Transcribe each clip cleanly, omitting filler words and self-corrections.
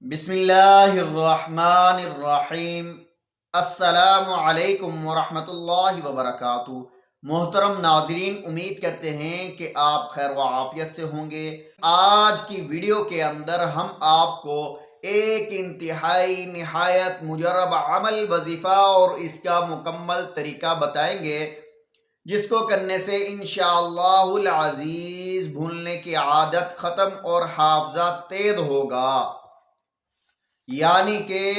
بسم اللہ الرحمن الرحیم۔ السلام علیکم ورحمۃ اللہ وبرکاتہ۔ محترم ناظرین، امید کرتے ہیں کہ آپ خیر و عافیت سے ہوں گے۔ آج کی ویڈیو کے اندر ہم آپ کو ایک انتہائی نہایت مجرب عمل وظیفہ اور اس کا مکمل طریقہ بتائیں گے، جس کو کرنے سے انشاءاللہ العزیز بھولنے کی عادت ختم اور حافظہ تیز ہوگا۔ یعنی کہ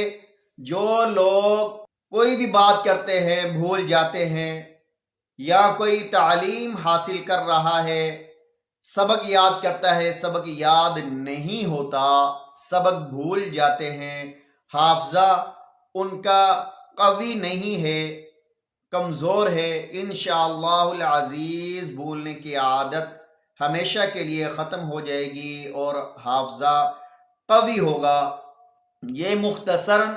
جو لوگ کوئی بھی بات کرتے ہیں بھول جاتے ہیں، یا کوئی تعلیم حاصل کر رہا ہے، سبق یاد کرتا ہے، سبق یاد نہیں ہوتا، سبق بھول جاتے ہیں، حافظہ ان کا قوی نہیں ہے، کمزور ہے، انشاءاللہ العزیز بھولنے کی عادت ہمیشہ کے لیے ختم ہو جائے گی اور حافظہ قوی ہوگا۔ یہ مختصراً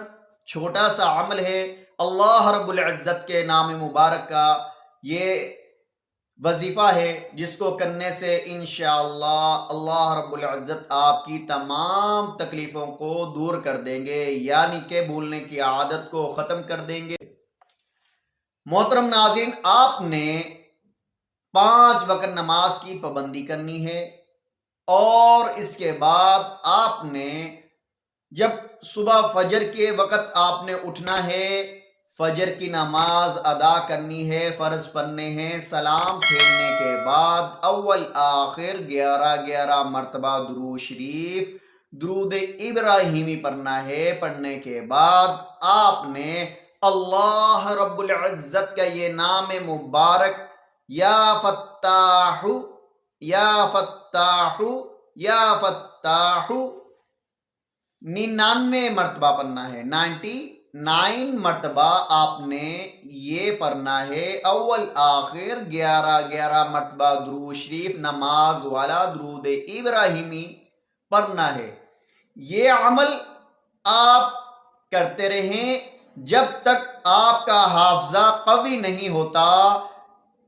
چھوٹا سا عمل ہے، اللہ رب العزت کے نام مبارک کا یہ وظیفہ ہے، جس کو کرنے سے انشاءاللہ اللہ رب العزت آپ کی تمام تکلیفوں کو دور کر دیں گے، یعنی کہ بھولنے کی عادت کو ختم کر دیں گے۔ محترم ناظرین، آپ نے 5 وقت نماز کی پابندی کرنی ہے، اور اس کے بعد آپ نے جب صبح فجر کے وقت آپ نے اٹھنا ہے، فجر کی نماز ادا کرنی ہے، فرض پڑھنے ہیں، سلام پھیرنے کے بعد اول آخر 11 مرتبہ درود شریف، درود ابراہیمی پڑھنا ہے۔ پڑھنے کے بعد آپ نے اللہ رب العزت کا یہ نام مبارک یا فتاح یا فتاح یا فتاح 99 مرتبہ پڑھنا ہے۔ 99 مرتبہ آپ نے یہ پڑھنا ہے، اول آخر 11 مرتبہ درود شریف، نماز والا درود ابراہیمی پڑھنا ہے۔ یہ عمل آپ کرتے رہیں جب تک آپ کا حافظہ قوی نہیں ہوتا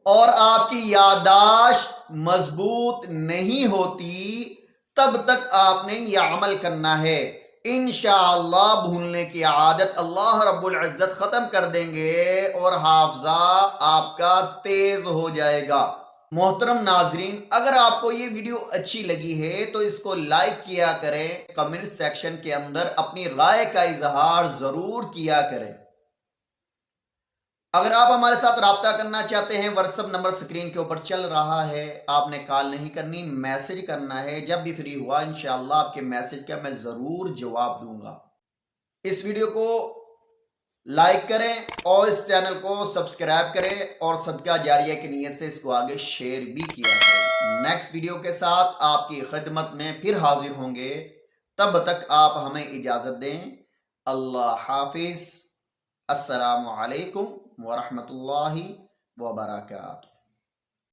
اور آپ کی یادداشت مضبوط نہیں ہوتی، تب تک آپ نے یہ عمل کرنا ہے۔ انشاءاللہ بھولنے کی عادت اللہ رب العزت ختم کر دیں گے اور حافظہ آپ کا تیز ہو جائے گا۔ محترم ناظرین، اگر آپ کو یہ ویڈیو اچھی لگی ہے تو اس کو لائک کیا کریں، کمنٹ سیکشن کے اندر اپنی رائے کا اظہار ضرور کیا کریں۔ اگر آپ ہمارے ساتھ رابطہ کرنا چاہتے ہیں، واٹس ایپ نمبر سکرین کے اوپر چل رہا ہے، آپ نے کال نہیں کرنی، میسج کرنا ہے۔ جب بھی فری ہوا انشاءاللہ آپ کے میسج کا میں ضرور جواب دوں گا۔ اس ویڈیو کو لائک کریں اور اس چینل کو سبسکرائب کریں، اور صدقہ جاریہ کی نیت سے اس کو آگے شیئر بھی کیا کریں۔ نیکسٹ ویڈیو کے ساتھ آپ کی خدمت میں پھر حاضر ہوں گے، تب تک آپ ہمیں اجازت دیں۔ اللہ حافظ۔ السلام علیکم ورحمۃ اللہ وبرکاتہ۔